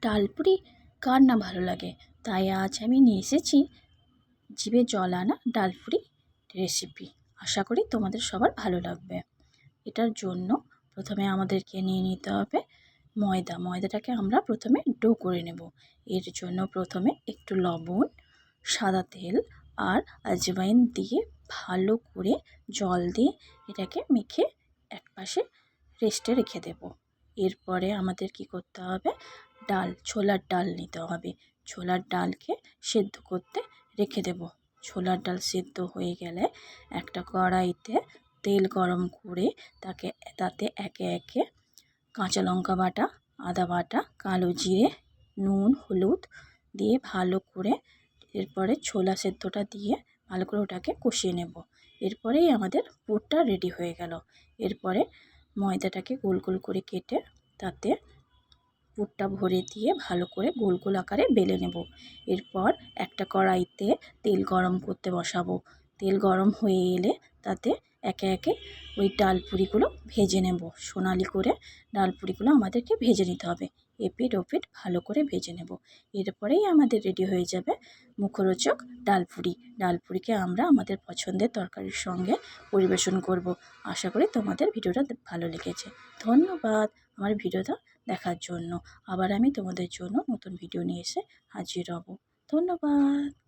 ডালপুরি কার না ভালো লাগে। তাই আজ আমি নিয়ে এসেছি জিভে জল আনা ডালপুরি রেসিপি। আশা করি তোমাদের সবার ভালো লাগবে। এটার জন্য প্রথমে আমাদেরকে নিয়ে নিতে হবে ময়দাটাকে আমরা প্রথমে ডো করে নেব। এর জন্য প্রথমে একটু লবণ, সাদা তেল আর আজওয়াইন দিয়ে ভালো করে জল দিয়ে এটাকে মেখে একপাশে রেস্টে রেখে দেব। এরপরে আমাদের কি করতে হবে, ছোলার ডাল নিতে হবে। ছোলার ডালকে সেদ্ধ করতে রেখে দেব। ছোলার ডাল সেদ্ধ হয়ে গেলে একটা কড়াইতে তেল গরম করে তাতে একে একে কাঁচা লঙ্কা বাটা, আদা বাটা, কালো জিরে, নুন, হলুদ দিয়ে ভালো করে এরপরে ছোলা সেদ্ধটা দিয়ে ভালো করে ওটাকে কষিয়ে নেব। এরপরেই আমাদের পুরটা রেডি হয়ে গেল। এরপরে ময়দাটাকে গোল গোল করে কেটে তাতে পুরটা ভরে দিয়ে ভালো করে গোল গোল আকারে বেলে নেব। এরপর একটা কড়াইতে তেল গরম করতে বসাবো। তেল গরম হয়ে এলে তাতে একে একে ওই ডালপুরিগুলো ভেজে নেব। সোনালি করে ডালপুরিগুলো আমাদেরকে ভেজে নিতে হবে। এপিঠ ওপিঠ ভালো করে ভেজে নেব। এরপরেই আমাদের রেডি হয়ে যাবে মুখরোচক ডালপুরি। ডালপুরিকে আমরা আমাদের পছন্দের তরকারির সঙ্গে পরিবেশন করব। আশা করি তোমাদের ভিডিওটা ভালো লেগেছে। ধন্যবাদ আমার ভিডিওটা দেখার জন্য। আবার আমি তোমাদের জন্য নতুন ভিডিও নিয়ে এসে হাজির হব। ধন্যবাদ।